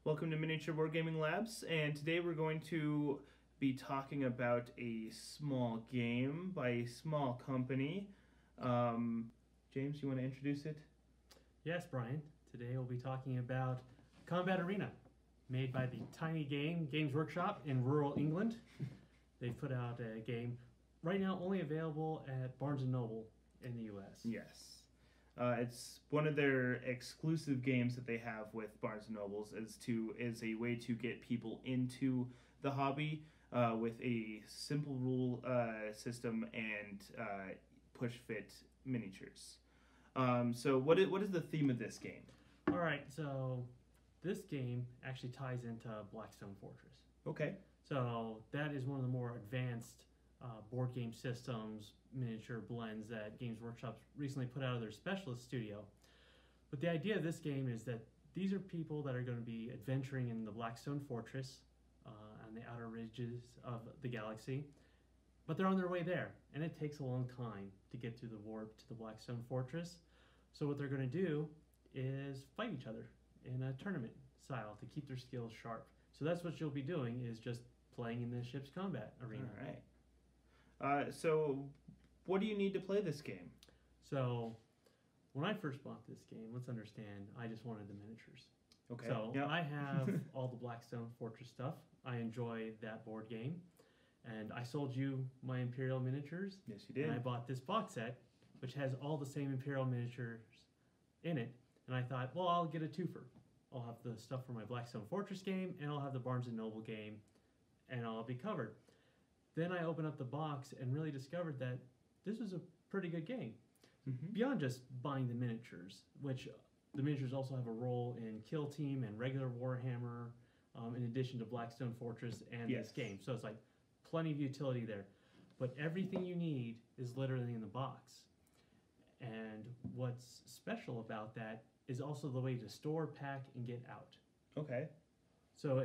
Welcome to Miniature Wargaming Labs, and today we're going to be talking about a small game by a small company. James, you want to introduce it? Yes, Brian. Today we'll be talking about Combat Arena, made by the Tiny Games Workshop in rural England. They've put out a game right now only available at Barnes & Noble in the U.S. Yes. It's one of their exclusive games that they have with Barnes & Nobles is a way to get people into the hobby with a simple rule system and push-fit miniatures. So what is the theme of this game? All right, so this game actually ties into Blackstone Fortress. Okay. So that is one of the more advanced board game systems, miniature blends that Games Workshop recently put out of their specialist studio. But the idea of this game is that these are people that are going to be adventuring in the Blackstone Fortress on the outer ridges of the galaxy, but they're on their way there, and it takes a long time to get through the warp to the Blackstone Fortress. So what they're going to do is fight each other in a tournament style to keep their skills sharp. So that's what you'll be doing, is just playing in the ship's combat arena. All right. So what do you need to play this game? So when I first bought this game, let's understand, I just wanted the miniatures. Okay. So yep. I have all the Blackstone Fortress stuff. I enjoy that board game. And I sold you my Imperial miniatures. Yes, you did. And I bought this box set, which has all the same Imperial miniatures in it. And I thought, well, I'll get a twofer. I'll have the stuff for my Blackstone Fortress game, and I'll have the Barnes & Noble game, and I'll be covered. Then I opened up the box and really discovered that this was a pretty good game. Mm-hmm. Beyond just buying the miniatures, which the miniatures also have a role in Kill Team and regular Warhammer, in addition to Blackstone Fortress and Yes. this game. So it's like plenty of utility there. But everything you need is literally in the box. And what's special about that is also the way to store, pack, and get out. Okay. So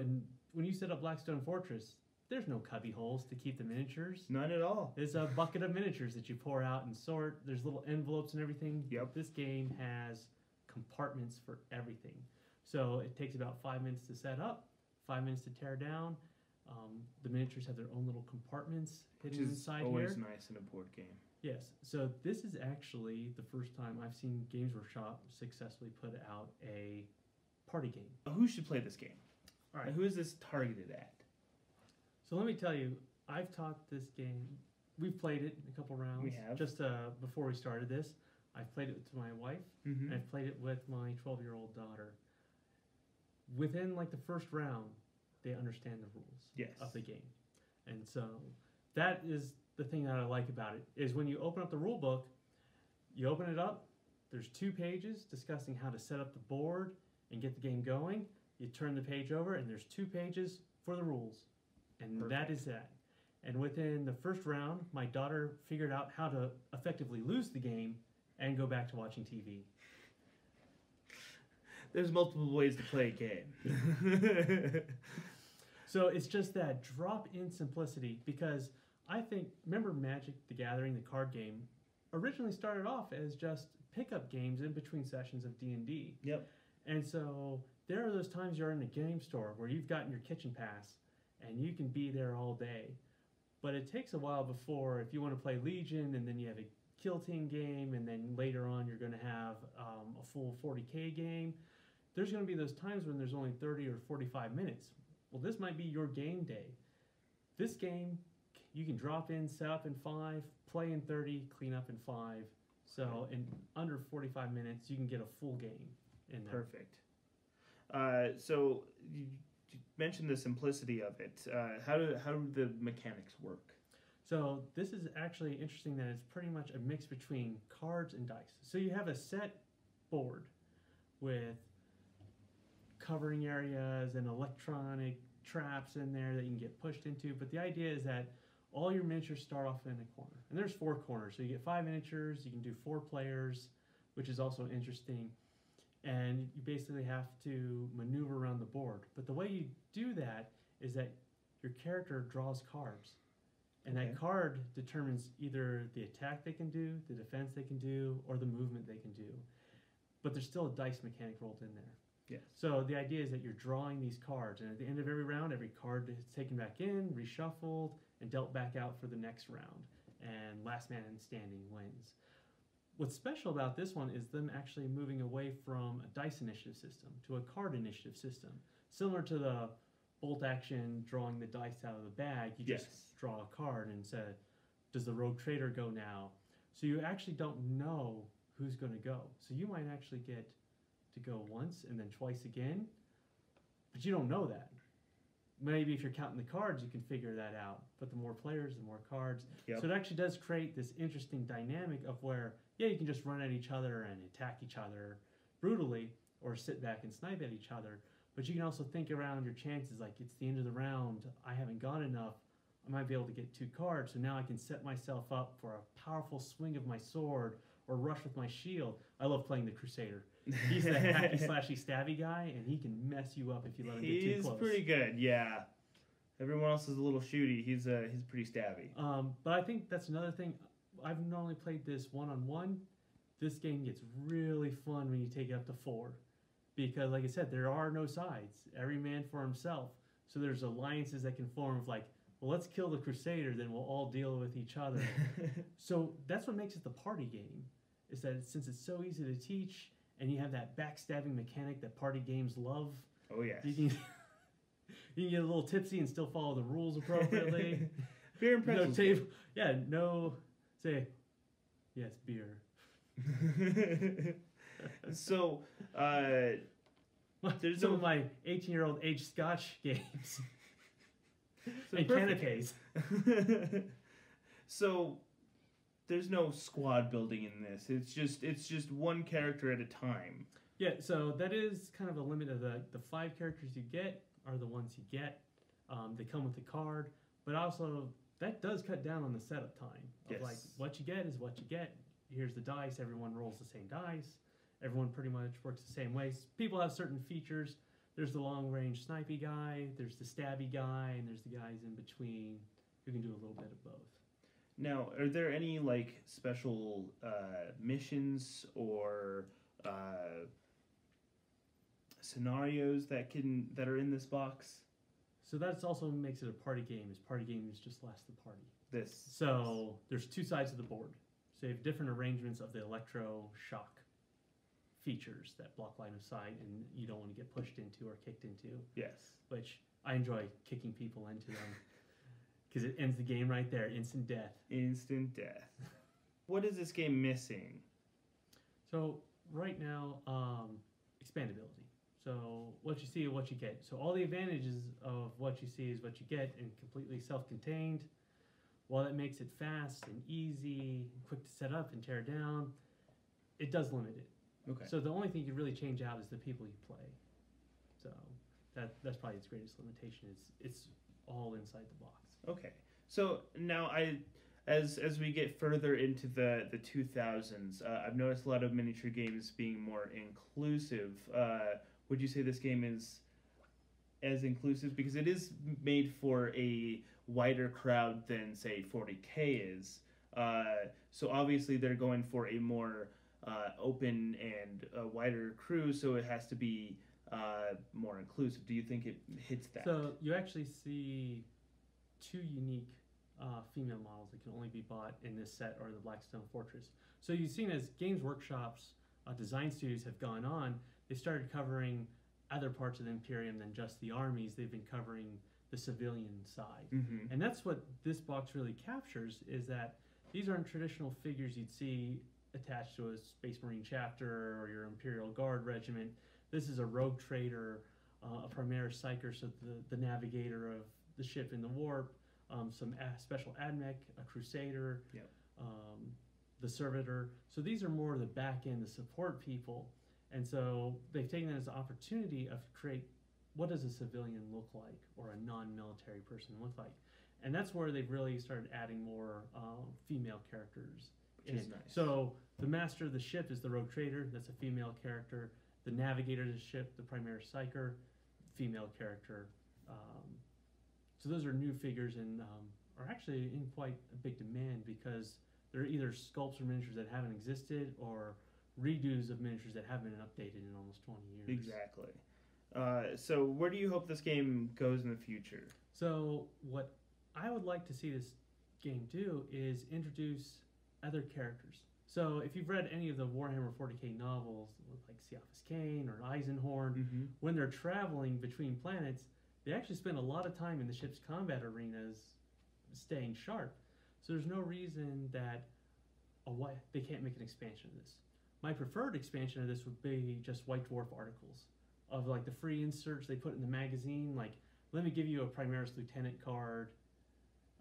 when you set up Blackstone Fortress, there's no cubby holes to keep the miniatures. None at all. There's a bucket of miniatures that you pour out and sort. There's little envelopes and everything. Yep. This game has compartments for everything. So it takes about 5 minutes to set up, 5 minutes to tear down. The miniatures have their own little compartments hidden inside here. Which is always nice in a board game. Yes. So this is actually the first time I've seen Games Workshop successfully put out a party game. Who should play this game? All right. Who is this targeted at? So let me tell you, I've taught this game. We've played it in a couple rounds. We have. Just before we started this, I've played it to my wife, Mm-hmm. and I've played it with my 12-year-old daughter. Within like the first round, they understand the rules of the game. And so that is the thing that I like about it, is when you open up the rule book, you open it up, there's 2 pages discussing how to set up the board and get the game going. You turn the page over, and there's 2 pages for the rules. And Perfect. that is that. And within the first round, my daughter figured out how to effectively lose the game and go back to watching TV. There's multiple ways to play a game. So it's just that drop-in simplicity, because I think, remember Magic the Gathering, the card game, originally started off as just pickup games in between sessions of D&D. Yep. And so there are those times you're in a game store where you've gotten your kitchen pass and you can be there all day. But it takes a while before, if you want to play Legion and then you have a Kill Team game, and then later on you're going to have a full 40K game, there's going to be those times when there's only 30 or 45 minutes. Well, this might be your game day. This game, you can drop in, set up in 5, play in 30, clean up in 5. So in under 45 minutes, you can get a full game in there. Perfect. So you mentioned the simplicity of it. How do the mechanics work? So this is actually interesting that it's pretty much a mix between cards and dice. So you have a set board with covering areas and electronic traps in there that you can get pushed into. But the idea is that all your miniatures start off in a corner. And there's 4 corners. So you get 5 miniatures, you can do 4 players, which is also interesting. And you basically have to maneuver around the board. But the way you do that is that your character draws cards. And Okay. that card determines either the attack they can do, the defense they can do, or the movement they can do. But there's still a dice mechanic rolled in there. Yes. So the idea is that you're drawing these cards, and at the end of every round, every card is taken back in, reshuffled, and dealt back out for the next round. And last man standing wins. What's special about this one is them actually moving away from a dice initiative system to a card initiative system. Similar to the bolt action, drawing the dice out of the bag, you Yes. just draw a card and say, does the rogue trader go now? So you actually don't know who's going to go. So you might actually get to go once and then twice again, but you don't know that. Maybe if you're counting the cards, you can figure that out. But the more players, the more cards. Yep. So it actually does create this interesting dynamic of where, yeah, you can just run at each other and attack each other brutally, or sit back and snipe at each other. But you can also think around your chances, like it's the end of the round, I haven't gone enough, I might be able to get 2 cards, so now I can set myself up for a powerful swing of my sword or rush with my shield. I love playing the Crusader. He's the hacky slashy stabby guy, and he can mess you up if you let him get too close. He's pretty good, yeah. Everyone else is a little shooty. He's pretty stabby. But I think that's another thing. I've normally played this one-on-one. This game gets really fun when you take it up to 4. Because, like I said, there are no sides. Every man for himself. So there's alliances that can form of like, well, let's kill the Crusader, then we'll all deal with each other. So that's what makes it the party game, is that since it's so easy to teach, and you have that backstabbing mechanic that party games love. Oh, yes. You can get a little tipsy and still follow the rules appropriately. Beer and pretzels. No table. Yeah, no. Say, yes, beer. So, there's some of my 18-year-old aged Scotch games. And canapes. So, there's no squad building in this. It's just one character at a time. Yeah, so that is kind of a limit of the 5 characters you get are the ones you get. They come with the card, but also that does cut down on the setup time. Of like, what you get is what you get. Here's the dice. Everyone rolls the same dice. Everyone pretty much works the same way. People have certain features. There's the long-range snipey guy, there's the stabby guy, and there's the guys in between who can do a little bit of both. Now, are there any like special missions or scenarios that are in this box? So that's also makes it a party game. Is party games just last the party. So there's 2 sides of the board. So you have different arrangements of the electroshock features that block line of sight and you don't want to get pushed into or kicked into. Yes. Which I enjoy kicking people into them because it ends the game right there. Instant death. Instant death. What is this game missing? So right now, expandability. So what you see is what you get. So all the advantages of what you see is what you get and completely self-contained. While that makes it fast and easy, quick to set up and tear down, it does limit it. Okay. So the only thing you really change out is the people you play. So that's probably its greatest limitation. It's all inside the box. Okay. So now as we get further into the 2000s, I've noticed a lot of miniature games being more inclusive. Would you say this game is as inclusive? Because it is made for a wider crowd than, say, 40K is. So obviously they're going for a more open and wider crew, so it has to be more inclusive. Do you think it hits that? So you actually see 2 unique female models that can only be bought in this set or the Blackstone Fortress. So you've seen as Games Workshop's design studios have gone on, they started covering other parts of the Imperium than just the armies. They've been covering the civilian side. Mm-hmm. And that's what this box really captures, is that these aren't traditional figures you'd see attached to a Space Marine chapter or your Imperial Guard regiment. This is a rogue trader, a Primaris Psyker, so the navigator of the ship in the warp, some special admech, a Crusader, yep. The Servitor. So these are more the back end, the support people. And so they've taken that as an opportunity of create what does a civilian look like or a non-military person look like. And that's where they've really started adding more female characters. Which is nice. So the master of the ship is the rogue trader. That's a female character. The navigator of the ship, the Primaris Psyker, female character. So those are new figures and are actually in quite a big demand because they're either sculpts or miniatures that haven't existed or redos of miniatures that haven't been updated in almost 20 years. Exactly. So where do you hope this game goes in the future? So what I would like to see this game do is introduce other characters. So if you've read any of the Warhammer 40k novels, like Siaphus Cain or Eisenhorn, when they're traveling between planets, they actually spend a lot of time in the ship's combat arenas staying sharp. So there's no reason that they can't make an expansion of this. My preferred expansion of this would be just White Dwarf articles of like the free inserts they put in the magazine. Like, let me give you a Primaris Lieutenant card,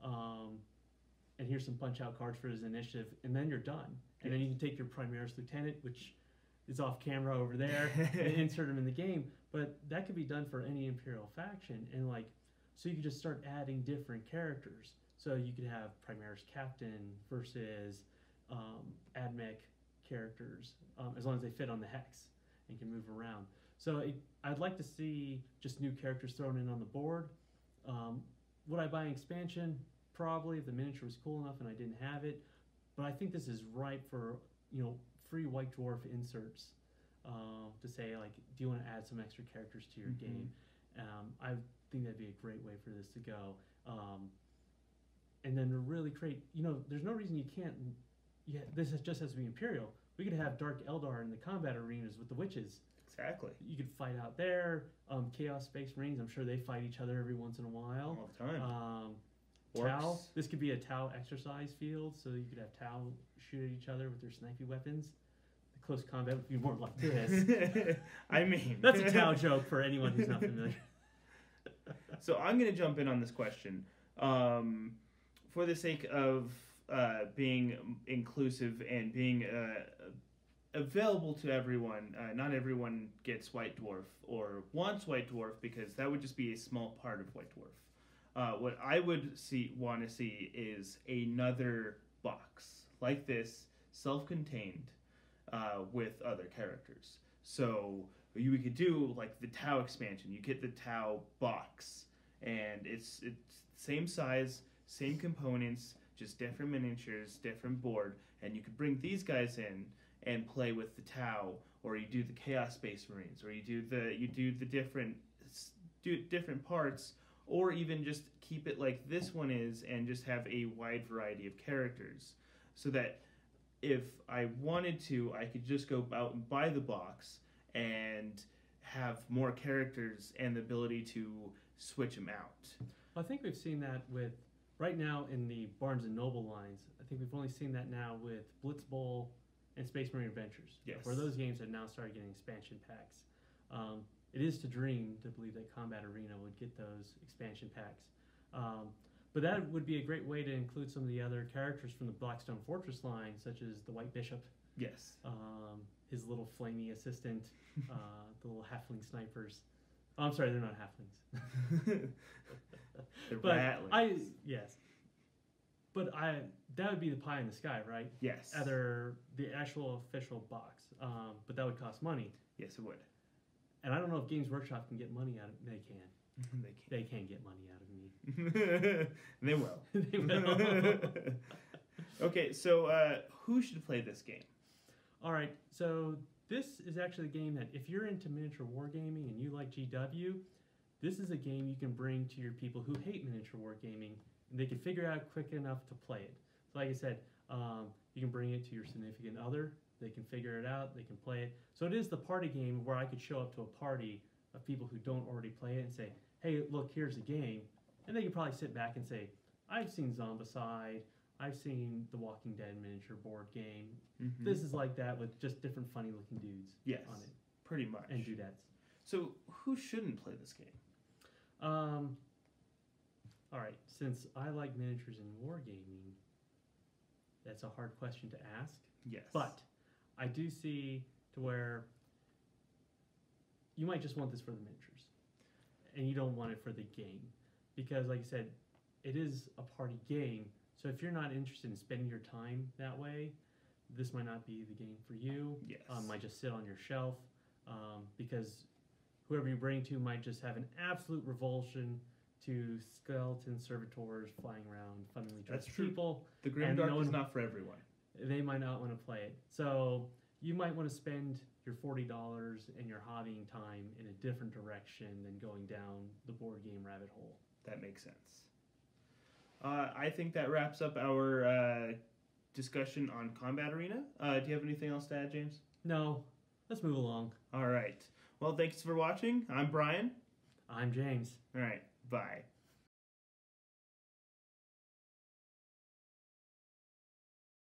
and here's some punch-out cards for his initiative, and then you're done. And then you can take your Primaris Lieutenant, which is off camera over there, and insert him in the game. But that could be done for any Imperial faction, and like, so you could just start adding different characters. So you could have Primaris Captain versus Admech characters, as long as they fit on the hex and can move around. So I'd like to see just new characters thrown in on the board. Would I buy an expansion? Probably, if the miniature was cool enough and I didn't have it. But I think this is ripe for, free White Dwarf inserts, to say, like, do you want to add some extra characters to your game? I think that'd be a great way for this to go. And then to really create, there's no reason you can't, this just has to be Imperial. We could have Dark Eldar in the combat arenas with the witches. Exactly. You could fight out there. Chaos Space Marines, I'm sure they fight each other every once in a while. All the time. Tau, this could be a Tau exercise field, so you could have Tau shoot at each other with their snipey weapons. The close combat would be more like this. I mean, that's a Tau joke for anyone who's not familiar. So I'm going to jump in on this question. For the sake of being inclusive and being available to everyone, not everyone gets White Dwarf or wants White Dwarf, because that would just be a small part of White Dwarf. What I would want to see is another box like this, self-contained, with other characters. So we could do like the Tau expansion. You get the Tau box, and it's same size, same components, just different miniatures, different board, and you could bring these guys in and play with the Tau, or you do the Chaos Space Marines, or you do the different parts. Or even just keep it like this one is and just have a wide variety of characters. So that if I wanted to, I could just go out and buy the box and have more characters and the ability to switch them out. Well, I think we've seen that with, right now in the Barnes & Noble lines, I think we've only seen that now with Blitz Bowl and Space Marine Adventures. Yes. Where those games have now started getting expansion packs. It is to dream to believe that Combat Arena would get those expansion packs. But that would be a great way to include some of the other characters from the Blackstone Fortress line, such as the White Bishop. Yes. His little flamey assistant, the little halfling snipers. Oh, I'm sorry, they're not halflings. The ratlings. Yes. But that would be the pie in the sky, right? Yes. Either the actual official box, but that would cost money. Yes, it would. And I don't know if Games Workshop can get money out of it. They can. They can get money out of me. They will. They will. Okay, so who should play this game? All right, so this is actually a game that if you're into miniature wargaming and you like GW, this is a game you can bring to your people who hate miniature wargaming, and they can figure out quick enough to play it. So like I said, you can bring it to your significant other. They can figure it out, they can play it. So it is the party game where I could show up to a party of people who don't already play it and say, hey, look, here's the game. And they can probably sit back and say, I've seen Zombicide, I've seen the Walking Dead miniature board game. This is like that with just different funny looking dudes on it. Pretty much. And dudettes. So who shouldn't play this game? All right, since I like miniatures and wargaming, that's a hard question to ask. Yes. But I do see to where you might just want this for the miniatures and you don't want it for the game, because like I said, it is a party game. So if you're not interested in spending your time that way, this might not be the game for you. Yes. Might just sit on your shelf, because whoever you bring to might just have an absolute revulsion to skeleton servitors flying around funnily dressed people. The Grimdark is not for everyone. They might not want to play it. So you might want to spend your $40 and your hobbying time in a different direction than going down the board game rabbit hole. That makes sense. I think that wraps up our discussion on Combat Arena. Do you have anything else to add, James? No. Let's move along. All right. Well, thanks for watching. I'm Brian. I'm James. All right. Bye.